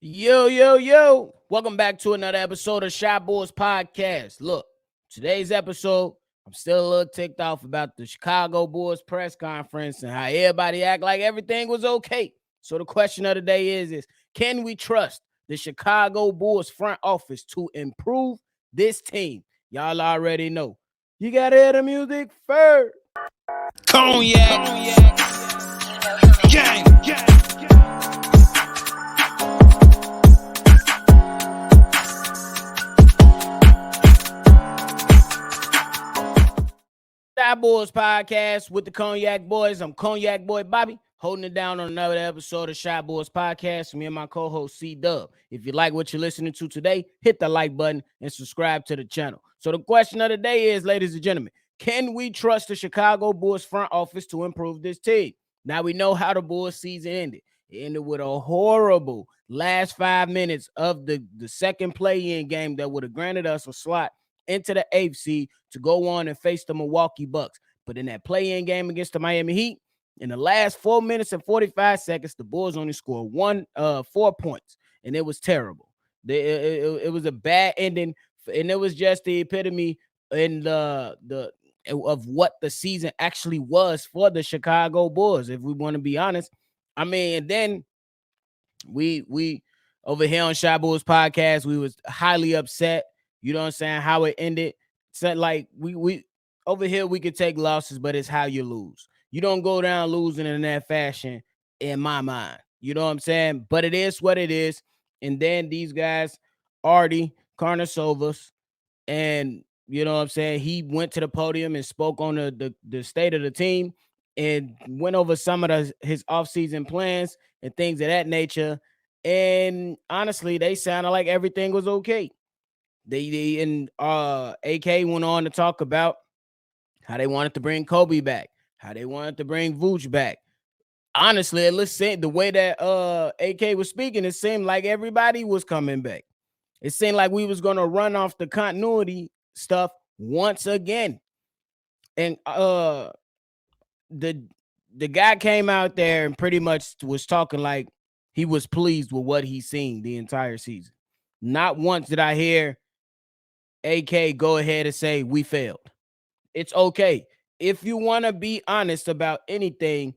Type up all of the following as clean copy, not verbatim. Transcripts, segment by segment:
Yo, yo, yo. Welcome back to another episode of Shot Boys Podcast. Look, today's episode, I'm still a little ticked off about the Chicago Bulls press conference and how everybody act like everything was okay. So the question of the day is can we trust the Chicago Bulls front office to improve this team? Y'all already know. You gotta hear the music first. Cognac, gang, gang. Shot Boys Podcast with the Cognac Boys. I'm Cognac Boy Bobby, holding it down on another episode of Shot Boys Podcast. Me and my co-host C-Dub. If you like what you're listening to today, hit the like button and subscribe to the channel. So the question of the day is, ladies and gentlemen, can we trust the Chicago Bulls front office to improve this team? Now we know how the Bulls season ended. It ended with a horrible last 5 minutes of the second play-in game that would have granted us a slot into the eighth seed to go on and face the Milwaukee Bucks. But in that play-in game against the Miami Heat, in the last 4 minutes and 45 seconds, the Bulls only scored 4 points, and it was terrible. It was a bad ending, and it was just the epitome in the of what the season actually was for the Chicago Bulls, if we want to be honest. I mean, and then we over here on Shot Bulls Podcast, we was highly upset. You know what I'm saying? How it ended. So like we over here we could take losses, but it's how you lose. You don't go down losing in that fashion, in my mind. You know what I'm saying? But it is what it is. And then these guys, Artie Karnasovas, and you know what I'm saying, he went to the podium and spoke on the state of the team and went over some of his offseason plans and things of that nature. And honestly, they sounded like everything was okay. They and AK went on to talk about how they wanted to bring Kobe back, how they wanted to bring Vooch back. Honestly, listen, the way that AK was speaking, it seemed like everybody was coming back. It seemed like we was gonna run off the continuity stuff once again. And the guy came out there and pretty much was talking like he was pleased with what he seen the entire season. Not once did I hear AK go ahead and say we failed. It's okay. If you want to be honest about anything,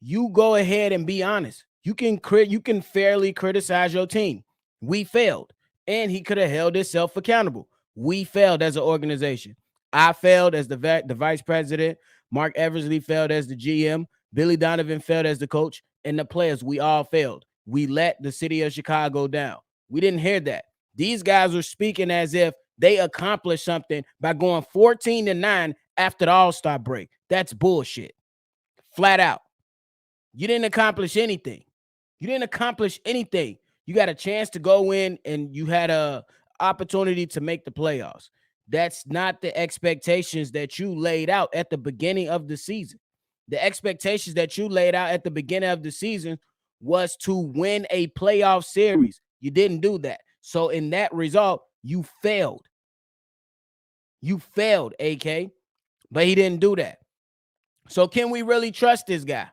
you go ahead and be honest. You can fairly criticize your team. We failed. And he could have held himself accountable. We failed as an organization. I failed as the vice president. Mark Eversley failed as the GM. Billy Donovan failed as the coach. And the players, we all failed. We let the city of Chicago down. We didn't hear that. These guys were speaking as if they accomplished something by going 14-9 after the All-Star break. That's bullshit. Flat out. You didn't accomplish anything. You didn't accomplish anything. You got a chance to go in and you had a opportunity to make the playoffs. That's not the expectations that you laid out at the beginning of the season. The expectations that you laid out at the beginning of the season was to win a playoff series. You didn't do that. So in that result, you failed. You failed, AK. But he didn't do that. So can we really trust this guy?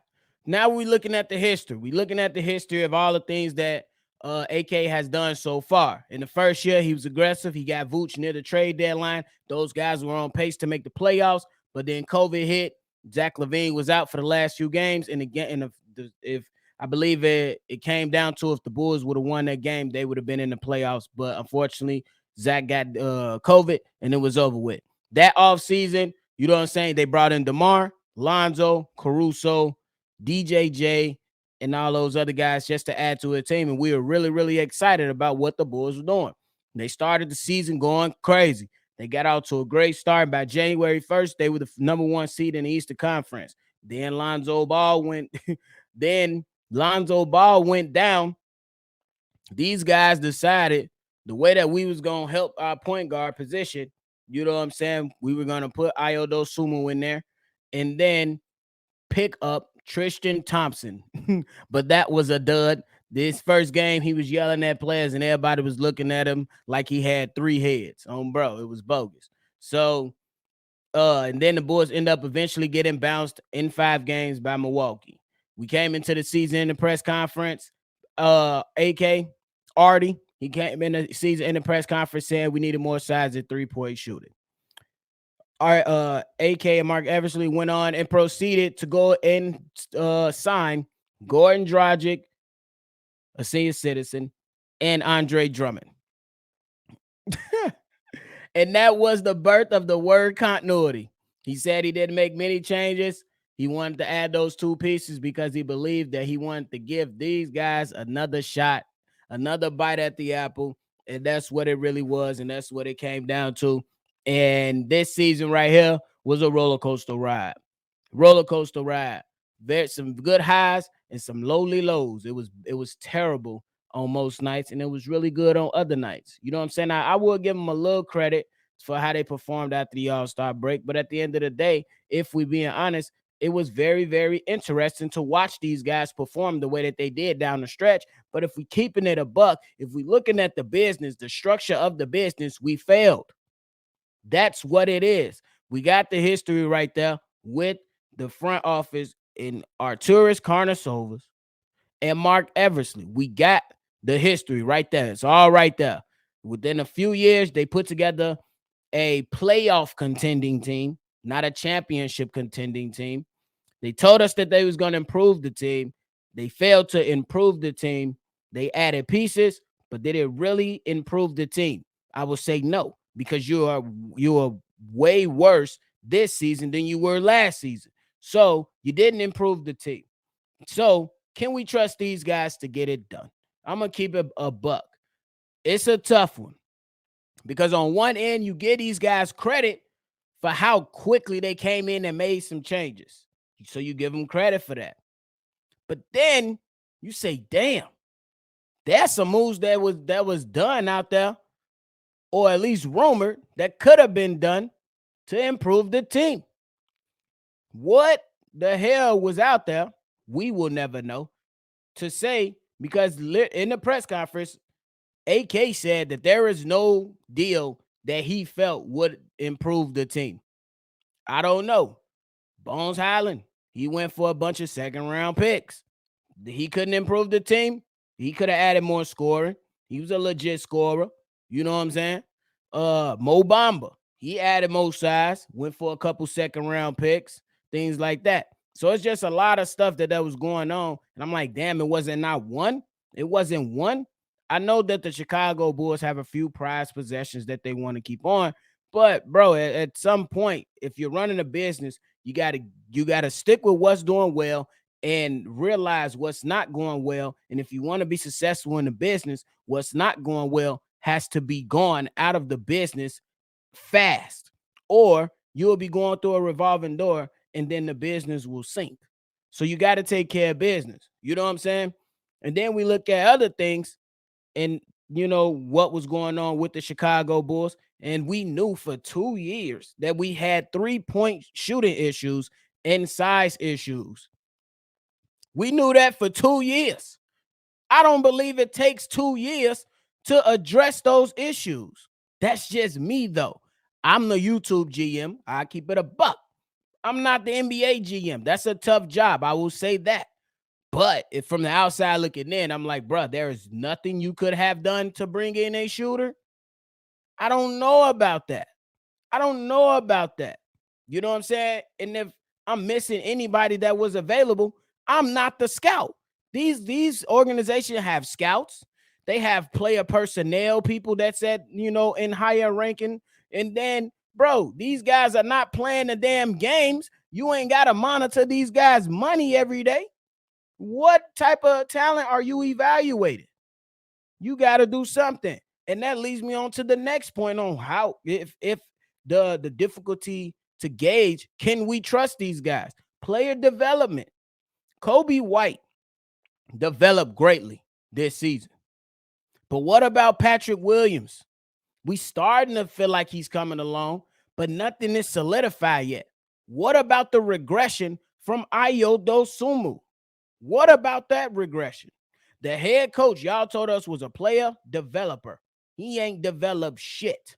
Now we're looking at the history. We're looking at the history of all the things that AK has done so far. In the first year, he was aggressive. He got Vooch near the trade deadline. Those guys were on pace to make the playoffs, but then COVID hit. Zach LaVine was out for the last few games, and again, if I believe it came down to if the Bulls would have won that game, they would have been in the playoffs. But unfortunately, Zach got COVID, and it was over with. That offseason, you know what I'm saying? They brought in DeMar, Lonzo, Caruso, DJJ, and all those other guys just to add to a team. And we were really, really excited about what the Bulls were doing. They started the season going crazy. They got out to a great start. By January 1st, they were the number 1 seed in the Eastern Conference. Then Lonzo Ball went down. These guys decided the way that we was going to help our point guard position, you know what I'm saying? We were going to put Ayo Dosunmu in there and then pick up Tristan Thompson. But that was a dud. This first game, he was yelling at players and everybody was looking at him like he had 3 heads. Bro, it was bogus. So, and then the Bulls end up eventually getting bounced in 5 games by Milwaukee. We came into the season in the press conference. AK Artie, he came in the season in the press conference saying we needed more size at 3-point shooting. All right, AK and Mark Eversley went on and proceeded to go and sign Gordon Dragic, a senior citizen, and Andre Drummond. And that was the birth of the word continuity. He said he didn't make many changes. He wanted to add those two pieces because he believed that he wanted to give these guys another shot, another bite at the apple. And that's what it really was. And that's what it came down to. And this season right here was a roller coaster ride. Roller coaster ride. There's some good highs and some lowly lows. It was terrible on most nights, and it was really good on other nights. You know what I'm saying? I will give them a little credit for how they performed after the All-Star break. But at the end of the day, if we being honest, it was very, very interesting to watch these guys perform the way that they did down the stretch. But if we keeping it a buck, if we looking at the business, the structure of the business, we failed. That's what it is. We got the history right there with the front office in Arturas Karnisovas and Mark Eversley. We got the history right there. It's all right there. Within a few years, they put together a playoff contending team, not a championship contending team. They told us that they was going to improve the team. They failed to improve the team. They added pieces, but did it really improve the team? I would say no, because you are way worse this season than you were last season. So you didn't improve the team. So can we trust these guys to get it done? I'm gonna keep it a buck. It's a tough one because on one end you give these guys credit for how quickly they came in and made some changes. So you give them credit for that. But then you say, damn, there's some moves that was done out there, or at least rumored that could have been done to improve the team. What the hell was out there? We will never know to say because in the press conference, AK said that there is no deal that he felt would improve the team. I don't know. Bones Highland, he went for a bunch of second round picks. He couldn't improve the team. He could have added more scoring. He was a legit scorer. You know what I'm saying? Mo Bamba, he added more size, went for a couple second round picks, things like that. So it's just a lot of stuff that was going on. And I'm like, damn, it wasn't not one. It wasn't one. I know that the Chicago Bulls have a few prized possessions that they want to keep on. But bro, at some point, if you're running a business, you gotta stick with what's doing well and realize what's not going well. And if you want to be successful in the business, what's not going well has to be gone out of the business fast, or you'll be going through a revolving door and then the business will sink. So you got to take care of business. You know what I'm saying? And then we look at other things and what was going on with the Chicago Bulls. And we knew for 2 years that we had 3-point shooting issues and size issues. We knew that for 2 years. I don't believe it takes 2 years to address those issues. That's just me, though. I'm the YouTube GM. I keep it a buck. I'm not the NBA GM. That's a tough job. I will say that. But if from the outside looking in, I'm like, bro, there is nothing you could have done to bring in a shooter. I don't know about that. I don't know about that. You know what I'm saying? And if I'm missing anybody that was available, I'm not the scout. These organizations have scouts. They have player personnel people that's at, in higher ranking. And then, bro, these guys are not playing the damn games. You ain't got to monitor these guys' money every day. What type of talent are you evaluating? You got to do something. And that leads me on to the next point on how if the difficulty to gauge, can we trust these guys? Player development. Kobe White developed greatly this season. But what about Patrick Williams? We starting to feel like he's coming along, but nothing is solidified yet. What about the regression from Ayo Dosunmu? What about that regression? The head coach, y'all told us, was a player developer. He ain't developed shit.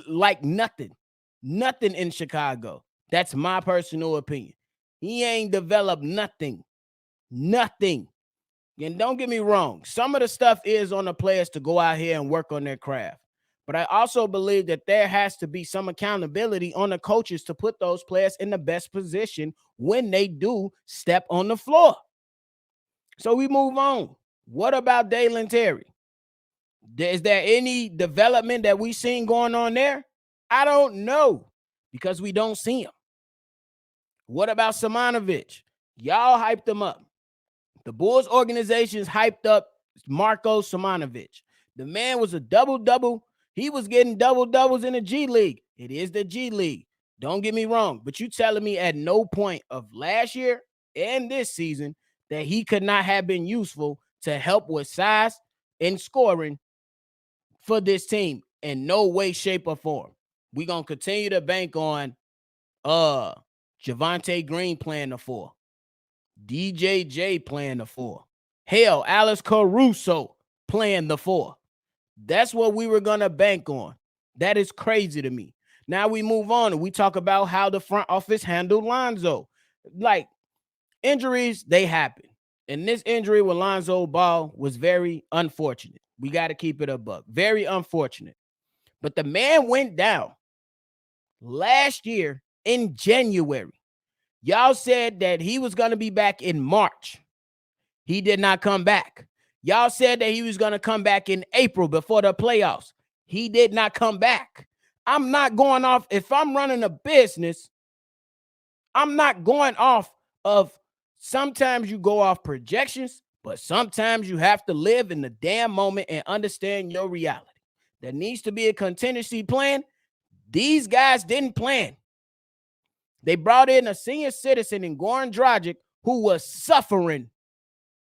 Like nothing. Nothing in Chicago. That's my personal opinion. He ain't developed nothing. Nothing. And don't get me wrong, some of the stuff is on the players to go out here and work on their craft. But I also believe that there has to be some accountability on the coaches to put those players in the best position when they do step on the floor. So we move on. What about Dalen Terry? Is there any development that we seen going on there? I don't know because we don't see him. What about Simonovic? Y'all hyped him up. The Bulls organizations hyped up Marko Simonovic. The man was a double-double. He was getting double-doubles in the G League. It is the G League. Don't get me wrong, but you telling me at no point of last year and this season that he could not have been useful to help with size and scoring for this team in no way, shape, or form. We're going to continue to bank on Javonte Green playing the 4. DJJ playing the 4. Hell, Alex Caruso playing the 4. That's what we were going to bank on. That is crazy to me. Now we move on and we talk about how the front office handled Lonzo. Like, injuries, they happen. And this injury with Lonzo Ball was very unfortunate. We got to keep it a buck. Very unfortunate. But the man went down last year in January. Y'all said that he was going to be back in March. He did not come back. Y'all said that he was going to come back in April before the playoffs. He did not come back. I'm not going off. If I'm running a business, I'm not going off of, sometimes you go off projections, but sometimes you have to live in the damn moment and understand your reality. There needs to be a contingency plan. These guys didn't plan. They brought in a senior citizen in Goran Dragic who was suffering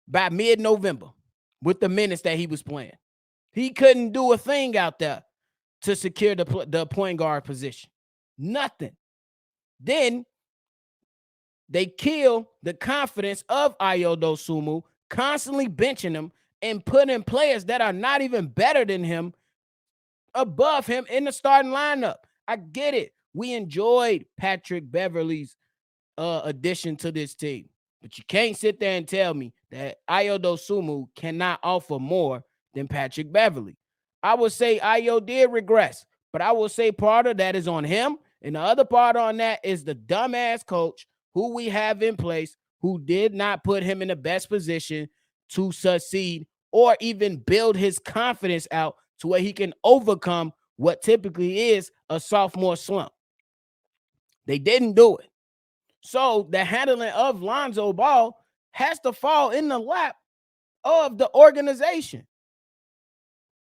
by mid-November with the minutes that he was playing. He couldn't do a thing out there to secure the point guard position. Nothing. Then they kill the confidence of Ayo Dosunmu, constantly benching him and putting players that are not even better than him above him in the starting lineup. I get it. We enjoyed Patrick Beverley's addition to this team. But you can't sit there and tell me that Ayo Dosunmu cannot offer more than Patrick Beverley. I would say Ayo did regress, but I will say part of that is on him. And the other part on that is the dumbass coach who we have in place who did not put him in the best position to succeed or even build his confidence out to where he can overcome what typically is a sophomore slump. They didn't do it. So the handling of Lonzo Ball has to fall in the lap of the organization.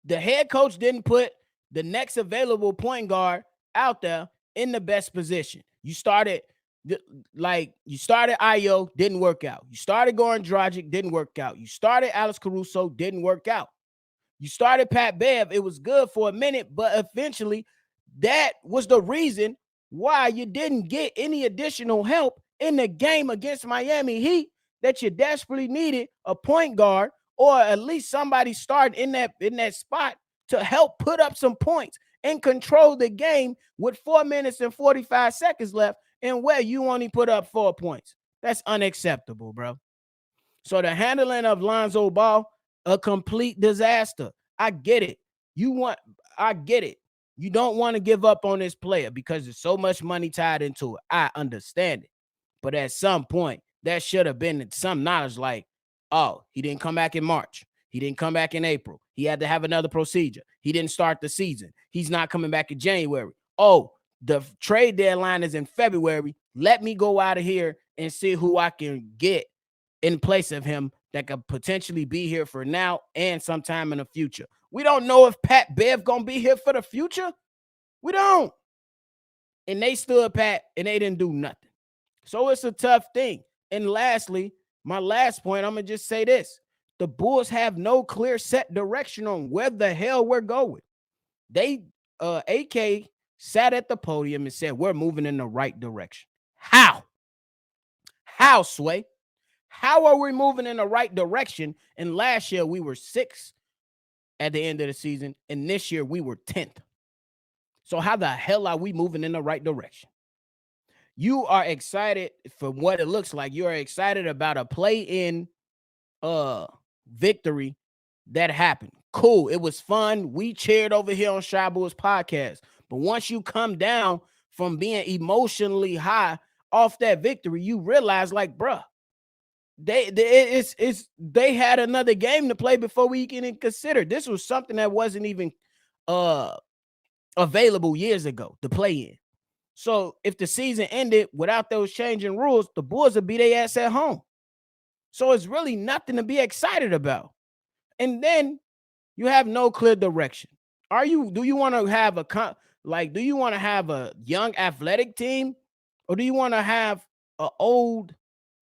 The head coach didn't put the next available point guard out there in the best position. You started Ayo, didn't work out. You started Goran Dragic, didn't work out. You started Alex Caruso, didn't work out. You started Pat Bev. It was good for a minute, but eventually that was the reason why you didn't get any additional help in the game against Miami Heat that you desperately needed a point guard or at least somebody start in that spot to help put up some points and control the game with 4 minutes and 45 seconds left and where you only put up 4 points. That's unacceptable, bro. So the handling of Lonzo Ball, a complete disaster. I get it. I get it. You don't want to give up on this player because there's so much money tied into it. I understand it. But at some point, that should have been some knowledge like, oh, he didn't come back in March. He didn't come back in April. He had to have another procedure. He didn't start the season. He's not coming back in January. Oh, the trade deadline is in February. Let me go out of here and see who I can get in place of him that could potentially be here for now and sometime in the future. We don't know if Pat Bev gonna be here for the future. We don't. And they stood pat and they didn't do nothing. So it's a tough thing. And lastly, my last point, I'm gonna just say this. The Bulls have no clear set direction on where the hell we're going. They AK sat at the podium and said, we're moving in the right direction. How? How, Sway? How are we moving in the right direction? And last year we were 6th at the end of the season, and this year we were 10th. So how the hell are we moving in the right direction? You are excited for what it looks like. You are excited about a play-in victory that happened. Cool. It was fun. We cheered over here on Shy Bulls podcast. But once you come down from being emotionally high off that victory, you realize, like, bruh, they had another game to play before we can even consider. This was something that wasn't even available years ago to play in. So if the season ended without those changing rules, the Bulls would beat their ass at home. So it's really nothing to be excited about. And then you have no clear direction. Do you want to have do you want to have a young athletic team, or do you want to have an old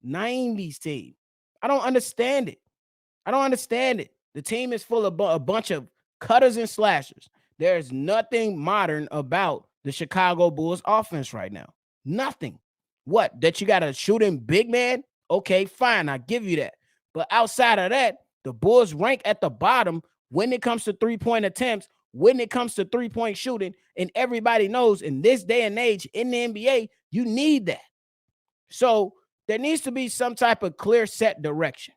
90s team? I don't understand it. The team is full of a bunch of cutters and slashers. There's nothing modern about the Chicago Bulls offense right now. Nothing. What? That you got a shooting big man? Okay, fine. I give you that. But outside of that, the Bulls rank at the bottom when it comes to three-point attempts, when it comes to three-point shooting. And everybody knows in this day and age in the NBA, you need that. So there needs to be some type of clear set direction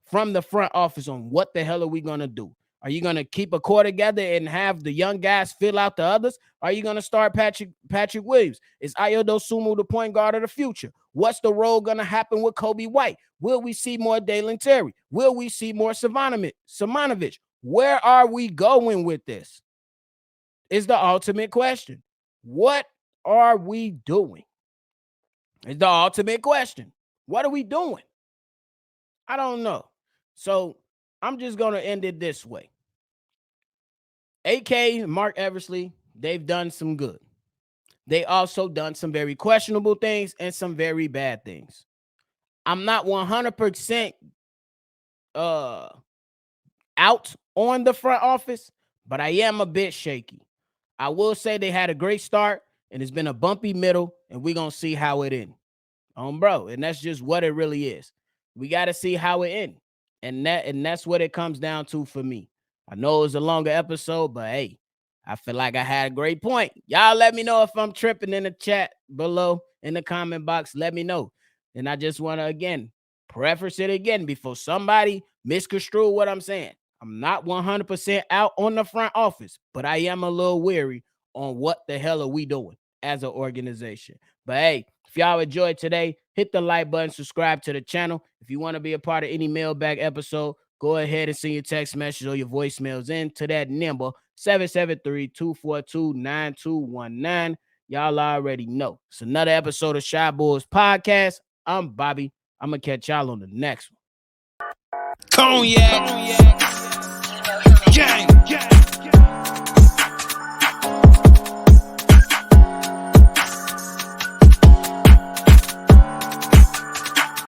from the front office on what the hell are we going to do. Are you going to keep a core together and have the young guys fill out the others? Are you going to start Patrick Williams? Is Ayo Dosunmu the point guard of the future? What's the role going to happen with Kobe White? Will we see more Dalen Terry? Will we see more Simonovic? Where are we going with this? Is the ultimate question. What are we doing? Is the ultimate question. What are we doing? I don't know. So I'm just going to end it this way. AK, Mark Eversley, they've done some good. They also done some very questionable things and some very bad things. I'm not 100% out on the front office, but I am a bit shaky. I will say they had a great start, and it's been a bumpy middle, and we're going to see how it ends. Bro, and that's just what it really is. We got to see how it ends. And that's what it comes down to for me. I know it was a longer episode, but hey, I feel like I had a great point. Y'all let me know if I'm tripping in the chat below in the comment box. Let me know. And I just want to, again, preface it again before somebody misconstrue what I'm saying. I'm not 100% out on the front office, but I am a little weary on what the hell are we doing as an organization. But hey, if y'all enjoyed today, hit the like button, subscribe to the channel. If you want to be a part of any mailbag episode, go ahead and send your text message or your voicemails in to that number, 773-242-9219. Y'all already know. It's another episode of Shy Bulls Podcast. I'm Bobby. I'm going to catch y'all on the next one. Cognac. Gang.